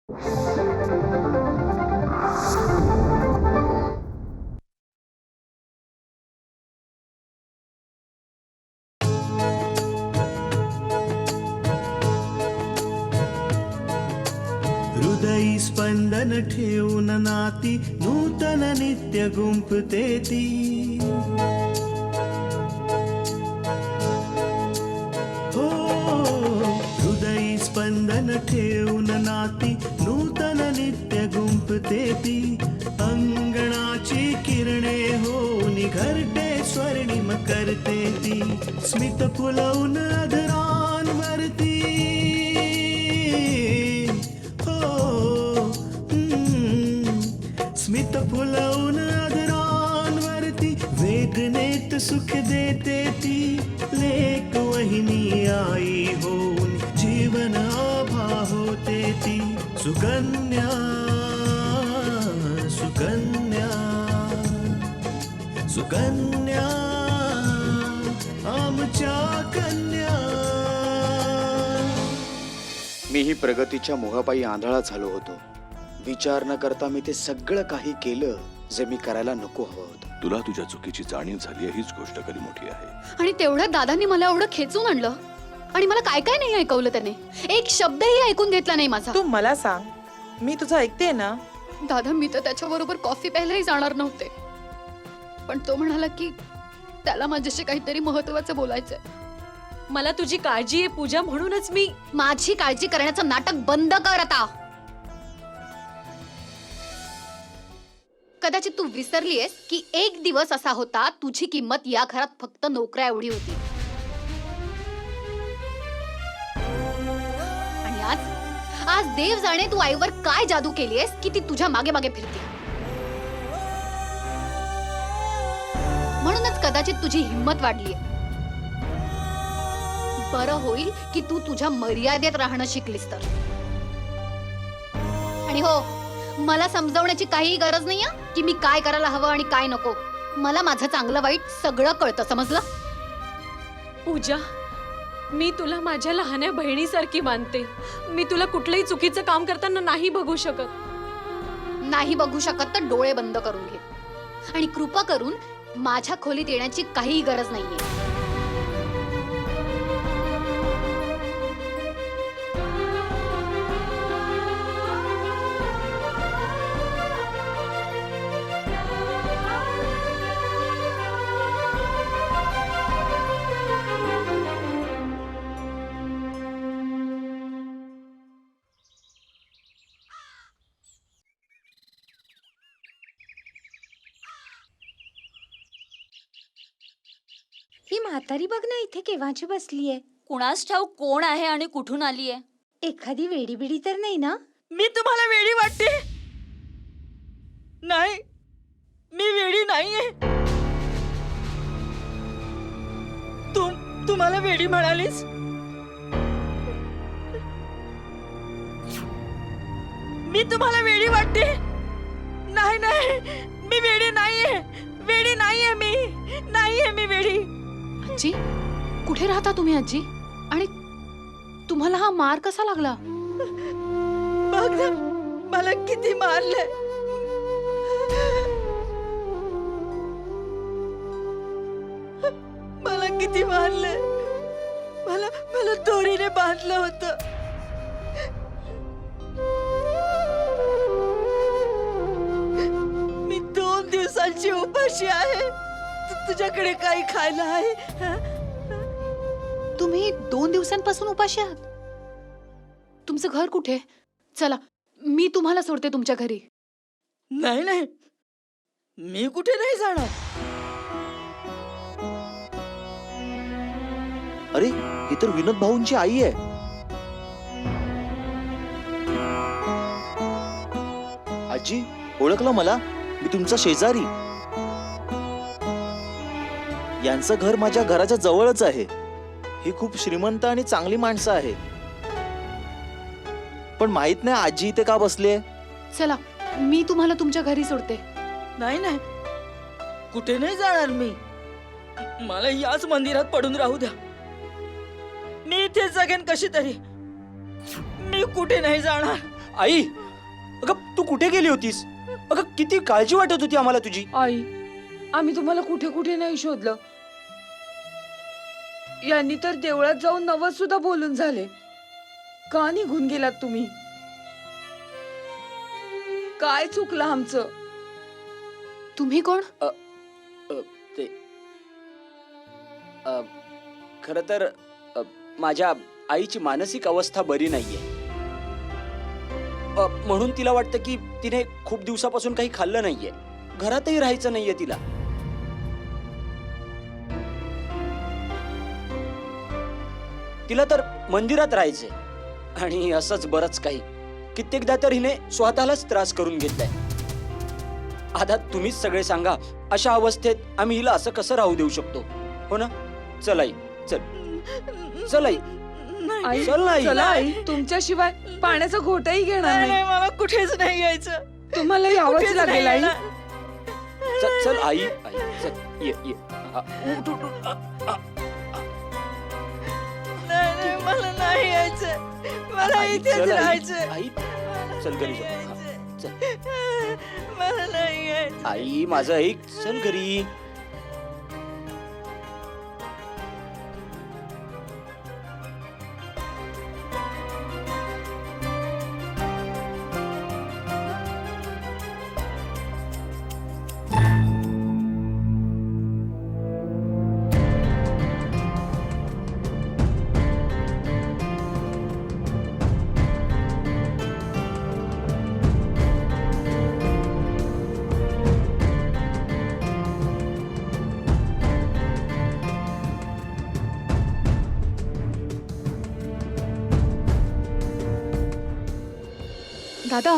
हृदयी स्पंदन ठेवून नाती नूतन नित्य गुंफते ती. हो हृदयी स्पंदन ठेवून नाती नूतन नित्य गुंफते ती. अंगणाची किरणे होऊन घरटे स्वर्णिम करते ती. स्मित फुलवून अधरांवरती स्मित फुलवून अधरांवरती वेदनेत सुख देते ती. लेक वहिनी आई होऊन जीवन आभा होते ती. सुकन्या सुकन्या सुकन्या आमच्या कन्या. मीही प्रगतीच्या मोहापायी आंधळा झालो होतो. विचार न करता मी ते सगळं काही केलं जे मी करायला नको हवं होतं. तुला तुझ्या चुकीची जाणीव झाली हीच गोष्ट खरी मोठी आहे. आणि तेवढ्यात दादांनी मला एवढं खेचून आणलं आणि मला काय काय नाही ऐकवलं त्याने. एक शब्दही ऐकून घेतला नाही माझा. तू मला सांग, मी तुझं ऐकते ना. दादा मी तर त्याच्याबरोबर कॉफी प्यायलाही जाणार नव्हते, पण तो म्हणाला की त्याला माझ्याशी काहीतरी महत्वाचं बोलायचंय. मला तुझी काळजी आहे पूजा, म्हणूनच मी. माझी काळजी करण्याचं नाटक बंद कर आता. कदाचित तू विसरलीयस की एक दिवस असा होता तुझी किंमत या घरात फक्त नोकऱ्या एवढी होती. आणि आज आज देव जाणे तू आईवर काय जादू केलीयस की ती तुझ्या मागे मागे फिरते. म्हणूनच कदाचित तुझी हिंमत वाढलीय. बरं होईल की तू तुझ्या मर्यादेत राहणं शिकलीस तर. आणि हो, मला समजावण्याची काही गरज नाहीये की मी काय करायला हवं आणि काय नको. मला माझं चांगलं वाईट सगळं कळतं, समजलं? पूजा, मी तुला माझ्या लहान्या बहिणीसारखी मानते. मी तुला कुठलंही चुकीचं काम करताना नाही बघू शकत. नाही बघू शकत तर डोळे बंद करून घे. आणि कृपा करून माझ्या खोलीत येण्याची काही गरज नाहीये. ही म्हातारी बघ ना, इथे केव्हाची बसलीये. कुणास ठाऊक कोण आहे आणि कुठून आलीये. एखादी वेडी बिडी तर नाही ना? मी तुम्हाला वेडी वाटते? नाही, मी वेडी नाहीये. तुम्हाला वेडी म्हणालीस? मी तुम्हाला वेडी वाटते? नाही नाही, मी वेडी नाहीये. वेडी नाहीये मी. नाहीये मी वेडी. आजी, कुठे राहता तुम्ही आजी? आणि तुम्हाला हा मार कसा लागला? बघ ना, मला किती मारलंय. मला किती मारलंय. मला दोरीने बांधलं होतं. मी 2 दिवसांची उपाशी आहे. तुझ्याकडे काही खायला आहे? तुम्ही 2 दिवसांपासून उपाशी आहात? तुमचं घर कुठे? चला, मी तुम्हाला सोडते तुमच्या घरी. नाही नाही, मी कुठे नाही जाणार. अरे, ही तर विनोद भाऊंची आई आहे. आजी, ओळखलं मला? मी तुमचा शेजारी. यांचं घर माझ्या घराच्या जवळच आहे. ही खूप श्रीमंत आणि चांगली माणसं आहे. पण माहित नाही आजी इथे का बसलीये. चला, मी तुम्हाला तुमच्या घरी सोडते. नाही नाही, कुठे नाही जाणार मी. मला याच मंदिरात पडून राहू द्या. मी इथे जगेन कशी तरी. मी कुठे नाही जाणार. आई, अगं तू कुठे गेली होतीस? अगं किती काळजी वाटत होती आम्हाला तुझी. आई, आम्ही तुम्हाला कुठे कुठे नाही शोधलं. यांनी तर देवळात जाऊन नवस सुद्धा बोलून झाले. का निघून गेलात तुम्ही? काय चुकलं आमचं? तुम्ही कोण? ते खर तर माझ्या आईची मानसिक अवस्था बरी नाहीये. म्हणून तिला वाटतं की तिने खूप दिवसापासून काही खाल्लं नाहीये. घरातही राहायचं नाहीये तिला. तिला तर मंदिरात राहायचंय आणि असंच बरंच काही. कित्येकदा तर हिने स्वतःलाच त्रास करून घेतलाय. आता तुम्हीच सगळे सांगा, अशा अवस्थेत आम्ही हिला असं कसं राहू देऊ शकतो? हो ना? चल आई, चल चल आई, आई, चल ना आई. चला आई, तुमच्याशिवाय पाण्याचा घोटही घेणार नाही. मला कुठेच नाही यायचं. तुम्हाला यावंच लागेल आई. चल चल आई, आई चल ये ये. उठ उठ उठ. नाही, मला नाही यायचं. मला आई, इथेच चल आई, राहायचं. आई चल घरी जाऊ. हा, चल मला नाही यायचं. आई माझं ऐक, चल घरी. दादा,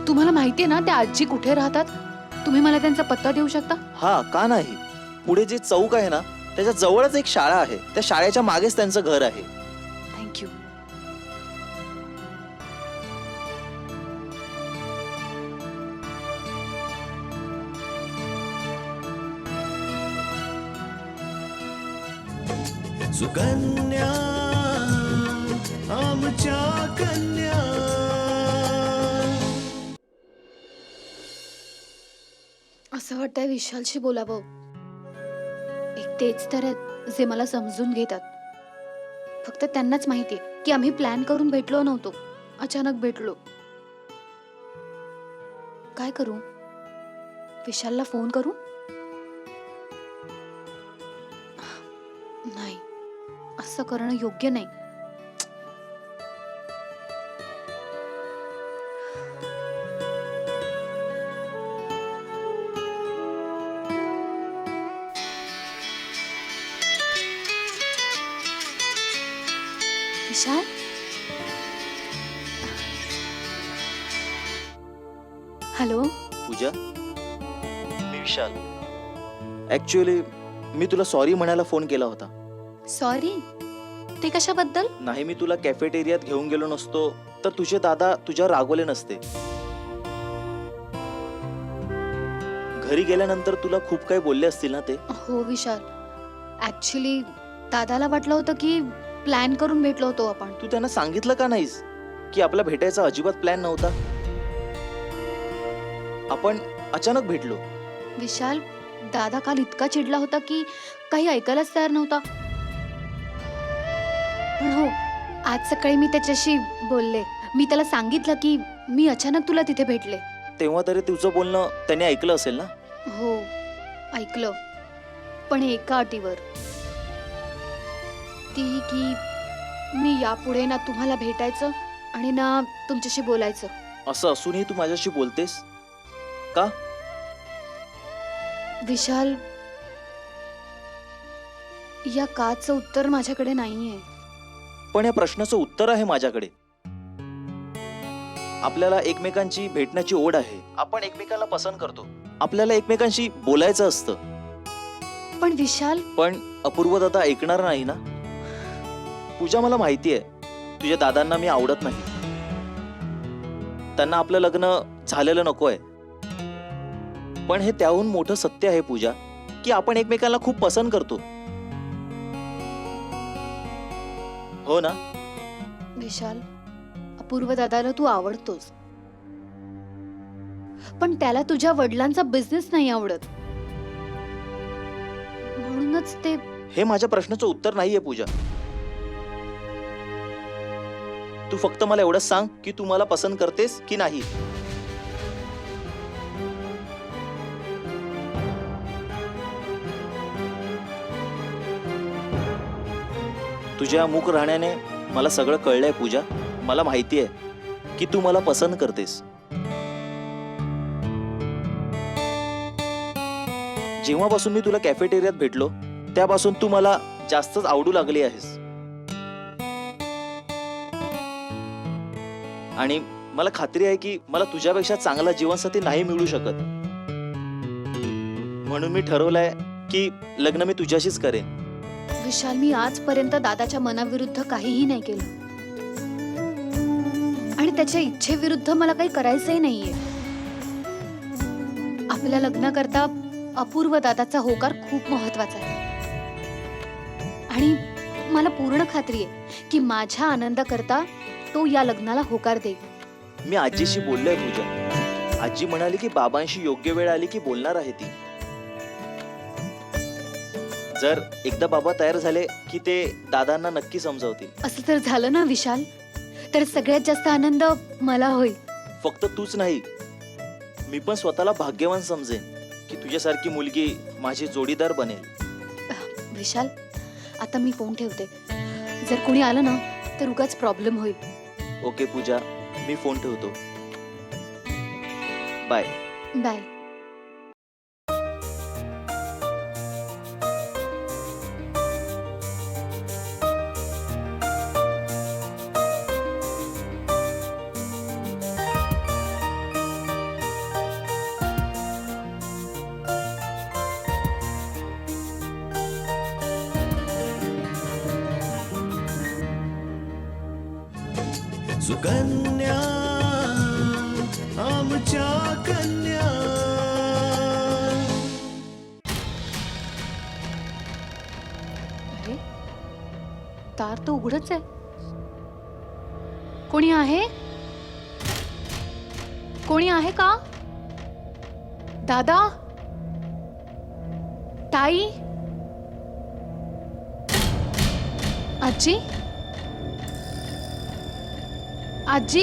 तुम्हाला माहितीये ना त्या आजी कुठे राहतात? तुम्ही मला त्यांचा पत्ता देऊ शकता? हा, का नाही. पुढे जे चौक आहे ना, त्याच्या जवळच एक शाळा आहे. त्या शाळेच्या मागेच त्यांचं घर आहे. थँक्यू. सुकन्या आमच्या कन्या. असं वाटतंय विशालशी बोलावं. एक तेच तर आहेत जे मला समजून घेतात. फक्त त्यांनाच माहितीये की आम्ही प्लॅन करून भेटलो नव्हतो, अचानक भेटलो. काय करू? विशालला फोन करू? नाही, असं करणं योग्य नाही. विशाल, हॅलो. पूजा, मी विशाल. ऍक्च्युअली मी तुला सॉरी म्हणायला फोन केला होता. सॉरी? ते कशाबद्दल? नाही, मी तुला कॅफेटेरियात घेऊन गेलो नसतो तर तुझे दादा तुझ्यावर रागवले नसते. घरी गेल्यानंतर तुला खूप काही बोलले असतील ना ते? हो विशाल, ऍक्च्युली दादाला वाटलं होतं की प्लॅन करून भेटलो होतो आपण. तू त्यांना सांगितलं का नाहीस की आपला भेटायचा अजिबात प्लॅन नव्हता? आपण अचानक भेटलो. विशाल, दादा काल इतका चिडला होता की काही ऐकायलाच तयार नव्हता. पण हो, आज सकाळी मी त्याच्याशी बोलले. मी त्याला सांगितलं की मी अचानक तुला तिथे भेटले. तेव्हा तरी तुझं बोलणं त्याने ऐकलं असेल ना? हो, ऐकलं, पण एका अटीवर. ती की मी यापुढे ना तुम्हाला भेटायचं आणि ना तुमच्याशी बोलायचं. असं असूनही तू माझ्याशी बोलतेस का? विशाल, या काचं उत्तर माझ्याकडे नाहीये. पण या प्रश्नाचं उत्तर आहे माझ्याकडे. आपल्याला एकमेकांची भेटण्याची ओढ आहे. आपण एकमेकांना पसंत करतो. आपल्याला एकमेकांशी बोलायचं असतं. पण विशाल, पण अपूर्व दादा ऐकणार नाही ना? पूजा, मला माहिती आहे तुझ्या दादांना मी आवडत नाही. त्यांना आपलं लग्न झालेलं नको आहे. पण हे त्याहून मोठं सत्य आहे पूजा, की आपण एकमेकांना खूप पसंत करतो. हो ना? विशाल, अपूर्व दादाला तू आवडतोस, पण त्याला तुझ्या वडिलांचा बिझनेस नाही आवडत. म्हणूनच ते हे माझ्या प्रश्नाचं उत्तर नाहीये पूजा. तू फक्त मला एवढंच सांग की तू मला पसंत करतेस की नाही. तुझ्या मूक राहण्याने मला सगळं कळलंय पूजा. मला माहिती आहे की तू मला पसंत करतेस. जेव्हापासून मी तुला कॅफेटेरियात भेटलो त्यापासून तू मला जास्तच आवडू लागली आहेस. आणि मला खात्री आहे की मला तुझ्यापेक्षा चांगला जीवनसाथी नाही मिळू शकत. म्हणून मी ठरवलंय की लग्न मी तुझ्याशीच करेन. विशाल, मी आजपर्यंत दादाच्या मनाविरुद्ध काहीही नाही केलं आणि त्याच्या इच्छेविरुद्ध मला काही करायचंही नाहीये. आपल्या लग्नाकरता अपूर्व दादाचा होकार खूप महत्वाचा आहे आणि मला पूर्ण खात्री आहे की माझ्या आनंदाकरता तो या लग्नाला होकार देईल. मी आजीशी बोललोय पूजा. आजी म्हणाली की बाबांशी योग्य वेळ आली की बोलणार आहे ती. जर एकदा बाबा तयार झाले की ते दादांना नक्की समजावतील. असं जर झालं ना विशाल, तर सगळ्यात जास्त आनंद मला होईल. फक्त तूच नाही, मी पण स्वतःला भाग्यवान समजेन की तुझ्यासारखी मुलगी माझी जोडीदार बनेल. विशाल, आता मी फोन ठेवते. जर कोणी आलं ना तर उगाच प्रॉब्लेम होईल. ओके पूजा, मी फोन ठेवतो. बाय. बाय. सुकन्या आमच्या कन्या. अरे, दार तर उघडच आहे. कोणी आहे? कोणी आहे का? दादा, ताई, आजी, आजी.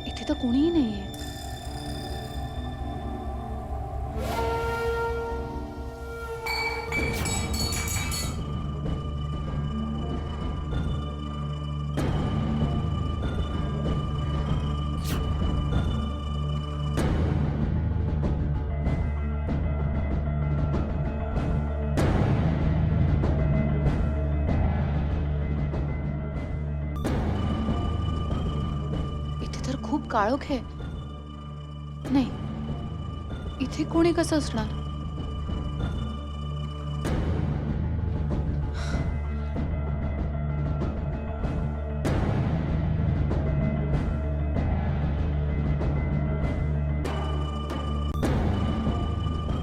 इथे तर कोणीही नाहीये. खूप काळोख आहे. नाही, इथे कोणी कसं असणार?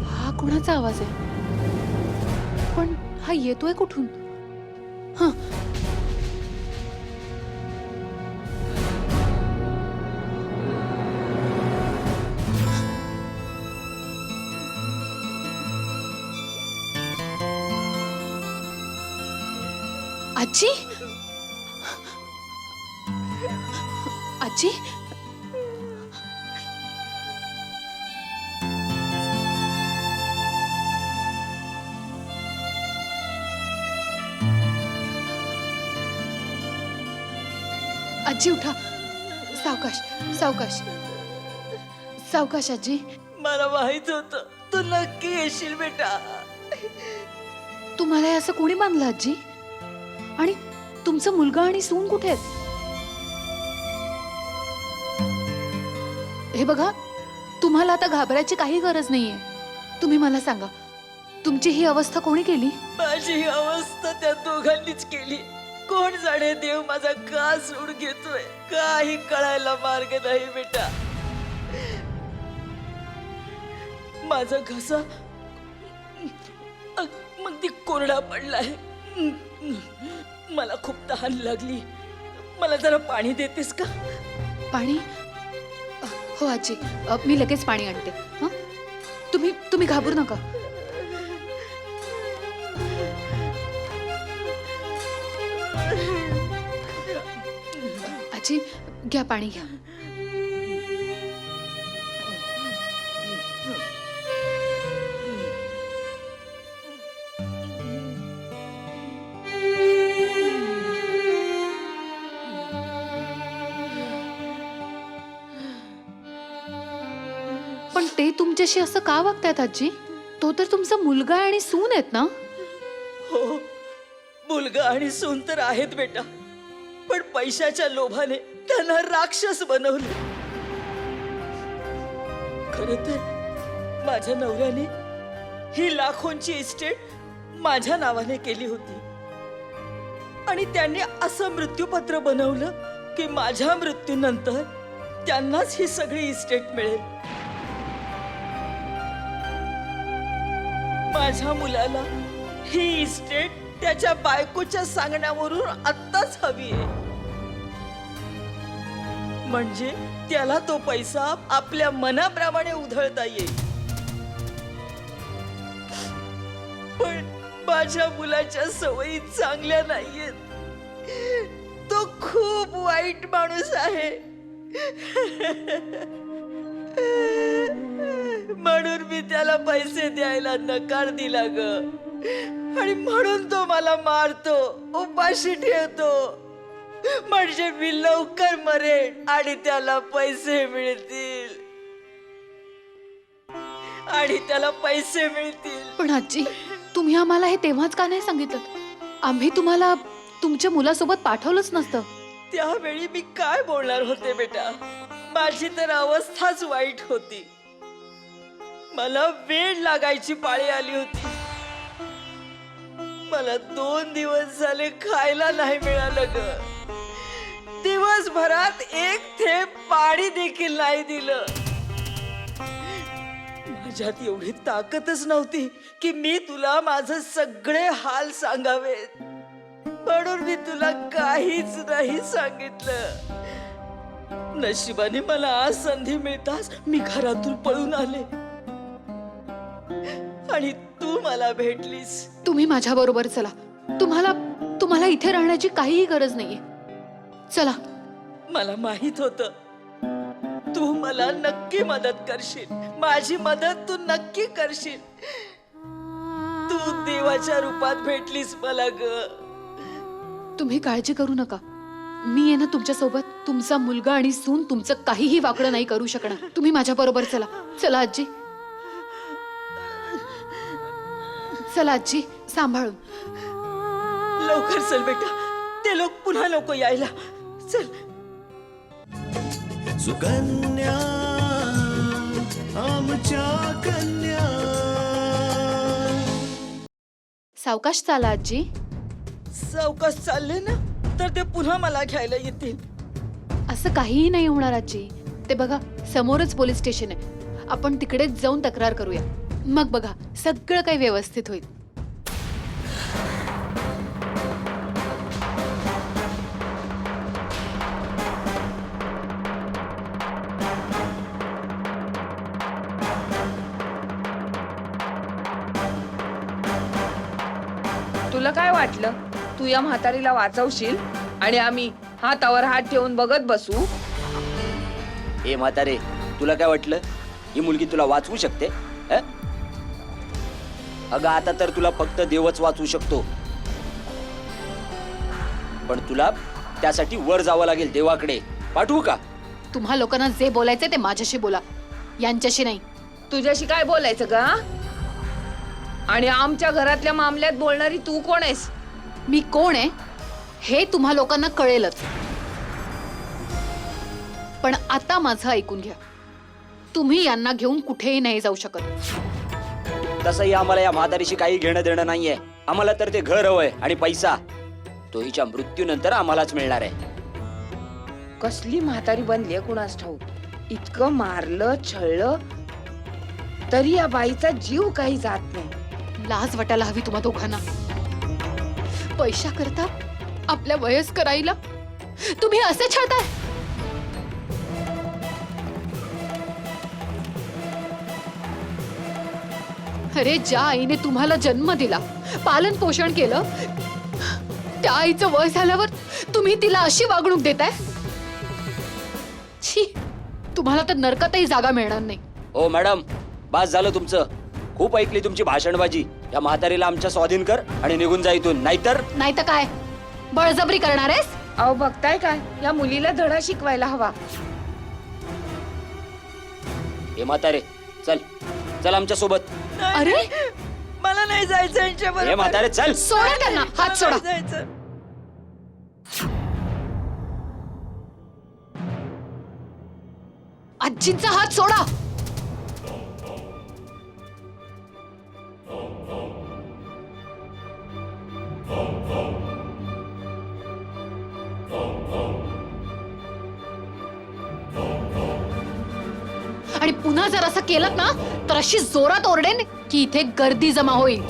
हा कोणाचा आवाज आहे? पण हा येतोय कुठून? हा, आजी, आजी, आजी उठा. सावकाश, सावकाश, सावकाश. आजी, मला माहित होतं तू नक्की येशील बेटा. तुम्हाला हे असं कोणी बांधलं आजी? आणि तुमचा मुलगा आणि सून कुठे आहेत? हे बघा, तुम्हाला आता घाबरायची काही गरज नाहीये. तुम्ही मला सांगा, तुमची ही अवस्था कोणी केली? माझी ही अवस्था त्या दोघांनीच केली. कोण जाणे देव माझा का सूड घेतोय, काही कळायला मार्ग नाही बेटा. माझा घसा मग ती कोरडा पडलाय. मला खूप तहान लागली. मला जरा पाणी देतेस का? पाणी? हो आजी, मी लगेच पाणी आणते. हं? तुम्ही घाबरू नका. आजी, घ्या पाणी घ्या. पण ते तुमच्याशी असं का वागतायत आजी? तो तर तुमचा मुलगा आणि सून आहेत ना? हो, मुलगा आणि सून तर आहेत बेटा, पण पैशाच्या लोभाने त्यांना राक्षस बनवले. खरं तर माझ्या नवऱ्याने ही लाखोंची इस्टेट माझ्या नावाने केली होती आणि त्यांनी असं मृत्यूपत्र बनवलं की माझ्या मृत्यूनंतर त्यांनाच ही सगळी इस्टेट मिळेल. माझ्या मुलाला ही इस्टेट त्याच्या बायकोच्या सांगण्यावरून आत्ताच हवी आहे, म्हणजे त्याला तो पैसा आपल्या मनाप्रमाणे उधळता येईल. पण माझ्या मुलाच्या सवयी चांगल्या नाहीयेत. तो खूप वाईट माणूस आहे. म्हणून मी त्याला पैसे द्यायला नकार दिला ग, आणि म्हणून तो मला मारतो, उपाशी ठेवतो, म्हणजे मी लवकर मरेन आणि त्याला पैसे मिळतील. पण आजी, तुम्ही आम्हाला हे तेव्हाच का नाही सांगितलं? आम्ही तुम्हाला तुमच्या मुलासोबत पाठवलंच नसतं. त्यावेळी मी काय बोलणार होते बेटा? माझी तर अवस्थाच वाईट होती. मला वेळ लागायची पाळी आली होती. मला 2 दिवस झाले खायला नाही मिळालं ग. दिवसभरात एक थेंब पाणी देखील नाही दिलं. माझ्यात एवढी ताकदच नव्हती की मी तुला माझे सगळे हाल सांगावेत, म्हणून मी तुला काहीच नाही सांगितलं. नशिबाने मला आज संधी मिळताच मी घरातून पळून आले आणि तू मला भेटलीस. तुम्ही माझ्या बरोबर चला. तुम्हाला इथे राहण्याची काहीही गरज नाहीये. चला. मला माहित होतं तू मला नक्की मदत करशील. माझी मदत तू नक्की करशील. तू देवाच्या रूपात भेटलीस मला ग. तुम्ही काळजी करू नका. मी आहे ना तुमच्या सोबत. तुमचा मुलगा आणि सून तुमचं काहीही वाकडं नाही करू शकणार. तुम्ही माझ्या बरोबर चला. चला आजी, चला आजी, सांभाळून. लवकर चल बेटा, ते लोक पुन्हा नको यायला. चल. सुकन्या आमच्या कन्या. सावकाश चाला आजी. सावकाश चालले ना तर ते पुन्हा मला घ्यायला येतील. असं काहीही नाही होणार आजी. ते बघा, समोरच पोलीस स्टेशन आहे. आपण तिकडेच जाऊन तक्रार करूया. मग बघा, सगळं काही व्यवस्थित होईल. तुला काय वाटलं तू या म्हातारीला वाचवशील आणि आम्ही हातावर हात ठेवून बघत बसू? ए म्हातारे, तुला काय वाटलं ही मुलगी तुला वाचवू शकते? अगं आता तर तुला फक्त देवच वाचवू शकतो, पण तुला त्यासाठी वर जावं लागेल देवाकडे. पाठवू का? तुम्हा लोकांना जे बोलायचे ते माझ्याशी बोला, यांच्याशी नाही. तुझ्याशी काय बोलायचं का? आणि आमच्या घरातल्या मामल्यात बोलणारी तू कोण आहेस? मी कोण आहे हे तुम्हा लोकांना कळेलच. पण आता माझं ऐकून घ्या. तुम्ही यांना घेऊन कुठेही नाही जाऊ शकत. तसंही आम्हाला या म्हातारीशी काही घेणं देणं नाहीये. आम्हाला तर ते घर हवंय आणि पैसा तो हिच्या मृत्यूनंतर आम्हालाच मिळणार आहे. कसली म्हातारी बनली कुणास ठाऊक. इतकं मारलं छळलं तरी या बाईचा जीव काही जात नाही. लाज वाटायला हवी तुम्हा दोघांना. पैशा करता आपल्या वयस्कर आईला तुम्ही असे छळताय. अरे ज्या आईने तुम्हाला जन्म दिला, पालन पोषण केलं, त्या आईचं वय झाल्यावर तुम्ही तिला अशी वागणूक देताय. छी, तुम्हाला तर नरकातही जागा मिळणार नाही. हो मॅडम, बास झालं तुमचं. खूप ऐकली तुमची भाषणबाजी. या म्हातारीला आमच्या स्वाधीन कर आणि निघून जा इथून, नाहीतर नाही तर काय बळजबरी करणार आहेस? अहो बघताय काय, या मुलीला धडा शिकवायला हवा. हे म्हातारे, चल चल आमच्या सोबत. अरे मला नाही जायचं हे यांच्याबरोबर. म्हातारे चल. सोडा त्यांना, हात सोडा. मला नाही जायचं. आजींचा हात सोडा. आणि पुन्हा जर असं केलं ना तर अशी जोरात ओरडेन की इथे गर्दी जमा होईल.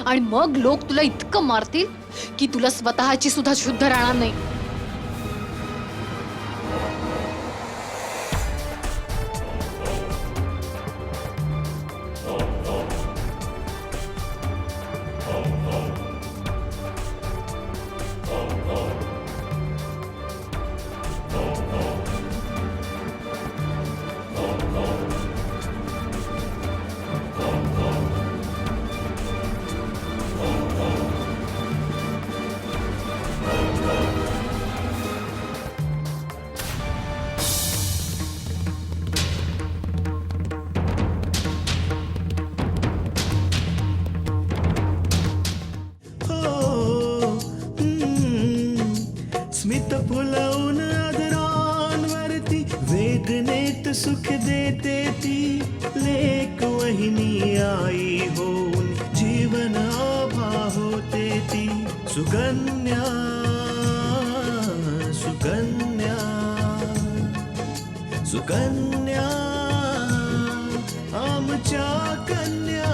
आणि मग लोक तुला इतकं मारतील की तुला स्वतःची सुद्धा शुद्ध राहणार नाही. स्मित फुलवून आदरांवरती वेदनेत सुख देते ती लेक वहिनी आई होऊन जीवन आभा होते ती सुकन्या सुकन्या सुकन्या आमच्या कन्या.